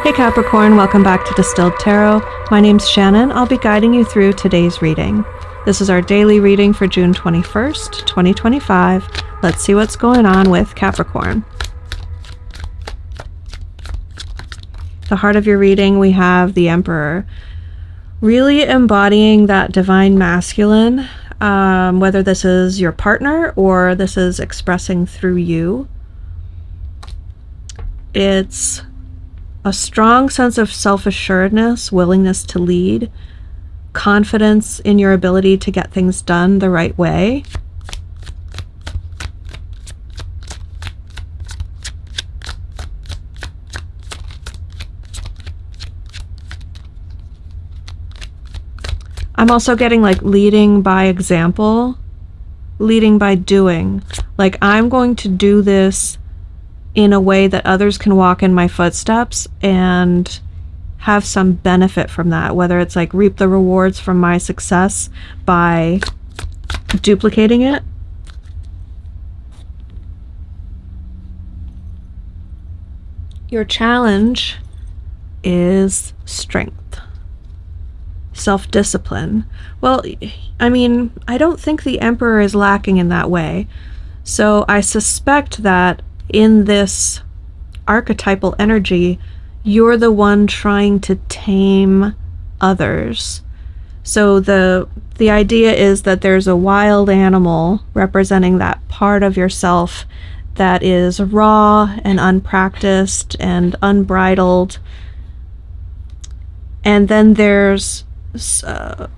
Hey Capricorn, welcome back to Distilled Tarot. My name's Shannon. I'll be guiding you through today's reading. This is our daily reading for June 21st, 2025. Let's see what's going on with Capricorn. The heart of your reading, we have the Emperor. Really embodying that divine masculine, whether this is your partner or this is expressing through you. It's a strong sense of self-assuredness, willingness to lead, confidence in your ability to get things done the right way. I'm also getting like leading by example, leading by doing. Like, I'm going to do this in a way that others can walk in my footsteps and have some benefit from that, whether it's like reap the rewards from my success by duplicating it. Your challenge is strength, self-discipline. Well, I mean, I don't think the Emperor is lacking in that way. So I suspect that in this archetypal energy, you're the one trying to tame others. So the idea is that there's a wild animal representing that part of yourself that is raw and unpracticed and unbridled. And then there's a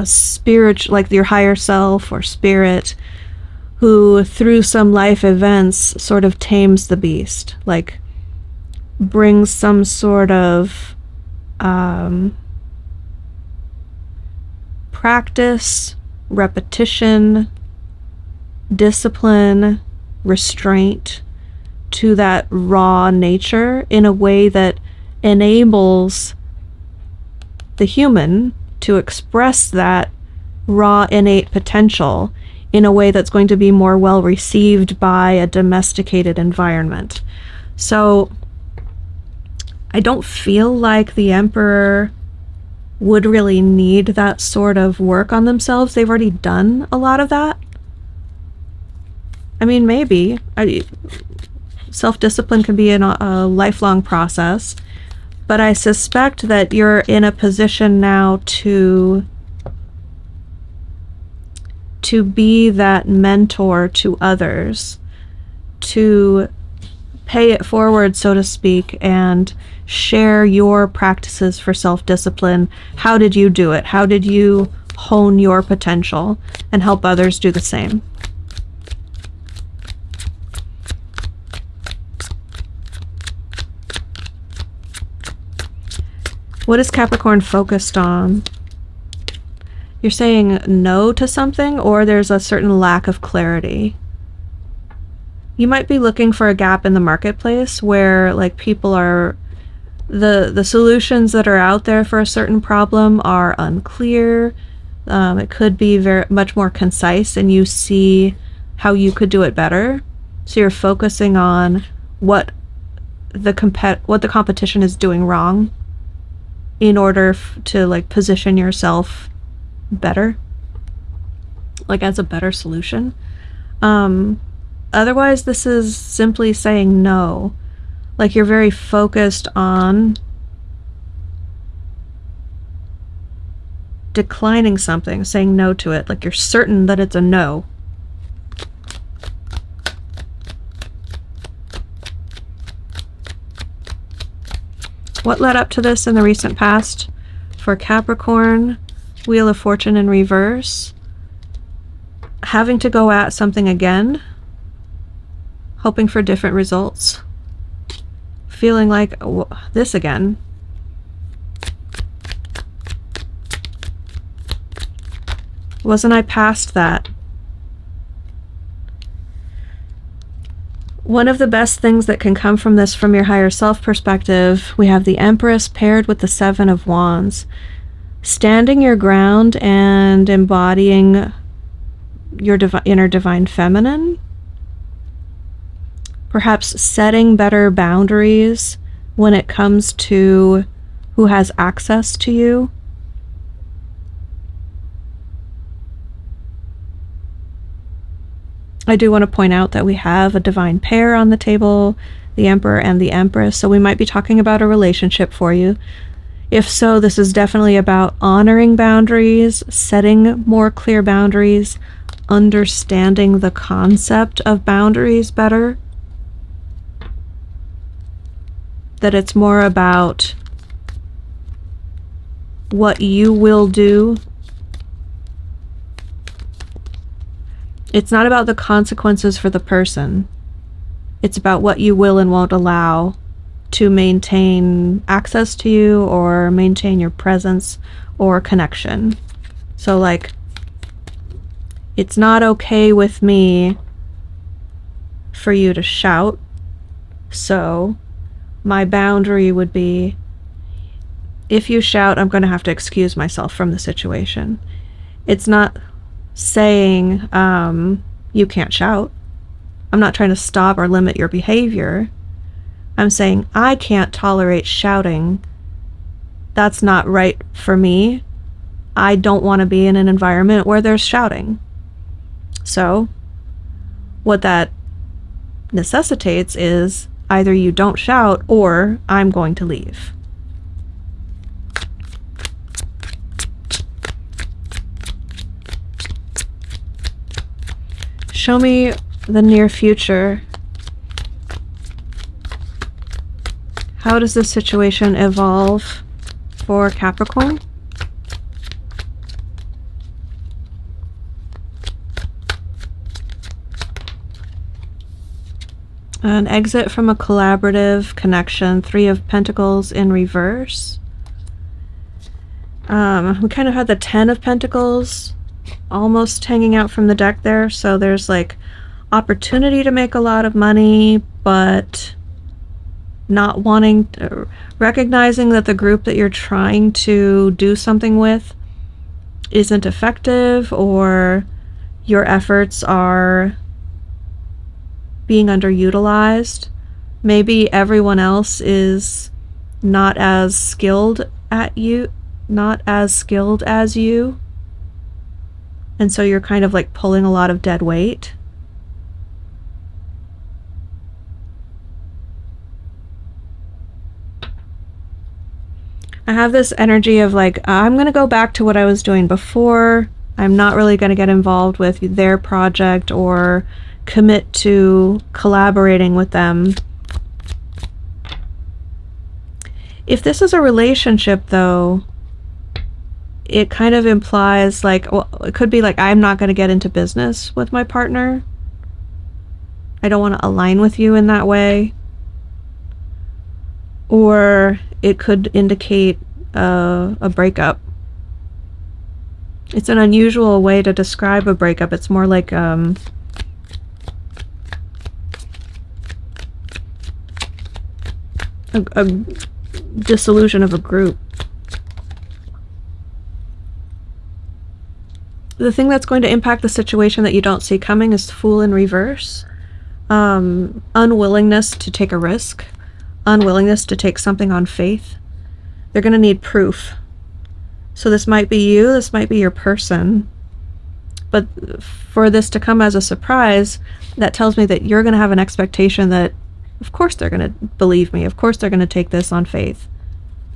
spirit, like your higher self or spirit, who through some life events sort of tames the beast, like brings some sort of practice, repetition, discipline, restraint to that raw nature in a way that enables the human to express that raw innate potential in a way that's going to be more well received by a domesticated environment. So I don't feel like the Emperor would really need that sort of work on themselves. They've already done a lot of that. I mean, maybe. Self-discipline can be a lifelong process, but I suspect that you're in a position now to be that mentor to others, to pay it forward, so to speak, and share your practices for self-discipline. How did you do it? How did you hone your potential and help others do the same? What is Capricorn focused on? You're saying no to something, or there's a certain lack of clarity. You might be looking for a gap in the marketplace where like people are, the solutions that are out there for a certain problem are unclear. It could be very much more concise, and you see how you could do it better. So you're focusing on what the competition is doing wrong in order to like position yourself better, like as a better solution. Otherwise, this is simply saying no. Like you're very focused on declining something, saying no to it. Like you're certain that it's a no. What led up to this in the recent past for Capricorn? Wheel of Fortune in reverse. Having to go at something again. Hoping for different results. Feeling like, this again. Wasn't I past that? One of the best things that can come from this, from your higher self perspective, we have the Empress paired with the Seven of Wands. Standing your ground and embodying your inner divine feminine. Perhaps setting better boundaries when it comes to who has access to you. I do want to point out that we have a divine pair on the table, the Emperor and the Empress, so we might be talking about a relationship for you. If so, this is definitely about honoring boundaries, setting more clear boundaries, understanding the concept of boundaries better. That it's more about what you will do. It's not about the consequences for the person. It's about what you will and won't allow to maintain access to you or maintain your presence or connection. So like, it's not okay with me for you to shout. So my boundary would be, if you shout, I'm going to have to excuse myself from the situation. It's not saying you can't shout. I'm not trying to stop or limit your behavior. I'm saying I can't tolerate shouting. That's not right for me. I don't want to be in an environment where there's shouting. So what that necessitates is either you don't shout or I'm going to leave. Show me the near future. How does this situation evolve for Capricorn? An exit from a collaborative connection, 3 of Pentacles in reverse. We kind of had the 10 of Pentacles almost hanging out from the deck there, so there's like opportunity to make a lot of money, but not wanting to, recognizing that the group that you're trying to do something with isn't effective, or your efforts are being underutilized. Maybe everyone else is not as skilled as you, and so you're kind of like pulling a lot of dead weight. I have this energy of like, I'm going to go back to what I was doing before. I'm not really going to get involved with their project or commit to collaborating with them. If this is a relationship, though, it kind of implies like, well, it could be like, I'm not going to get into business with my partner. I don't want to align with you in that way. Or it could indicate a breakup. It's an unusual way to describe a breakup. It's more like a dissolution of a group. The thing that's going to impact the situation that you don't see coming is Fool in reverse. Unwillingness to take a risk. Unwillingness to take something on faith. They're going to need proof. So this might be you, this might be your person. But for this to come as a surprise, that tells me that you're going to have an expectation that, of course they're going to believe me. Of course they're going to take this on faith.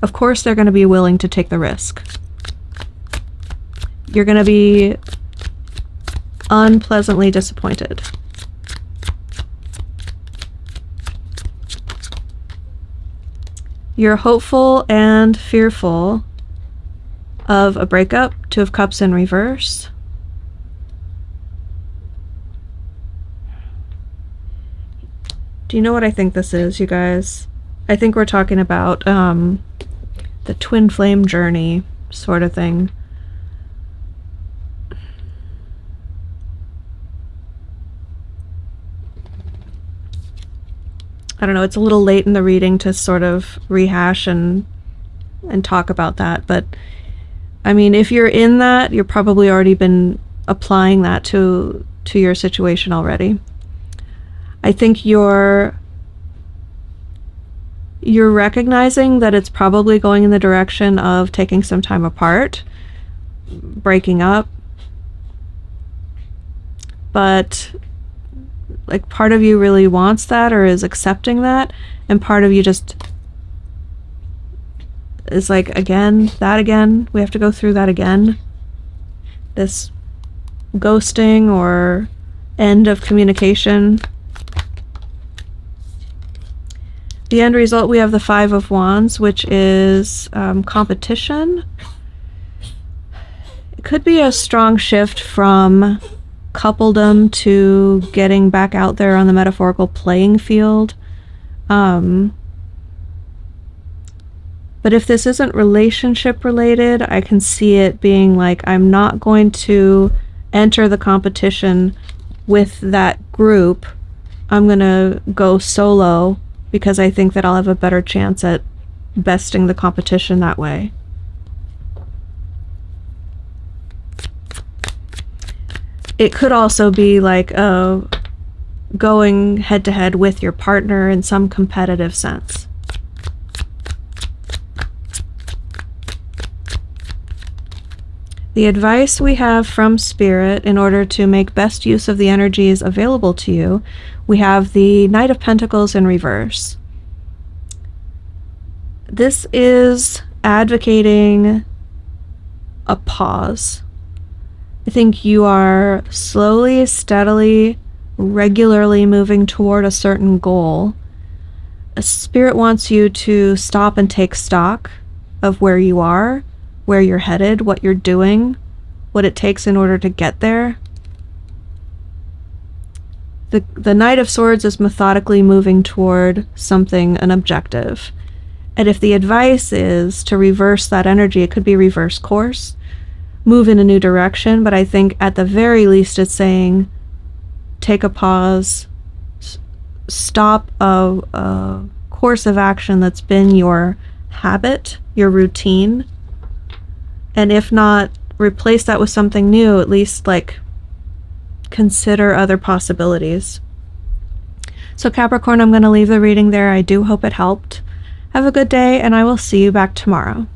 Of course they're going to be willing to take the risk. You're going to be unpleasantly disappointed. You're hopeful and fearful of a breakup, 2 of Cups in reverse. Do you know what I think this is, you guys? I think we're talking about the twin flame journey sort of thing. I don't know, it's a little late in the reading to sort of rehash and talk about that, but I mean, if you're in that, you're probably already been applying that to your situation already. I think you're You're recognizing that it's probably going in the direction of taking some time apart, breaking up, but like part of you really wants that or is accepting that, and part of you just is like, again, we have to go through that again, this ghosting or end of communication. The end result, we have the Five of Wands, which is competition. It could be a strong shift from coupledom to getting back out there on the metaphorical playing field. But if this isn't relationship related, I can see it being like, I'm not going to enter the competition with that group. I'm gonna go solo because I think that I'll have a better chance at besting the competition that way. It could also be like going head to head with your partner in some competitive sense. The advice we have from Spirit in order to make best use of the energies available to you, we have the Knight of Pentacles in reverse. This is advocating a pause. I think you are slowly, steadily, regularly moving toward a certain goal. Spirit wants you to stop and take stock of where you are, where you're headed, what you're doing, what it takes in order to get there. The Knight of Swords is methodically moving toward something, an objective. And if the advice is to reverse that energy, it could be reverse course, move in a new direction, but I think at the very least it's saying take a pause, stop a course of action that's been your habit, your routine, and if not, replace that with something new, at least like consider other possibilities. So Capricorn, I'm going to leave the reading there. I do hope it helped. Have a good day, and I will see you back tomorrow.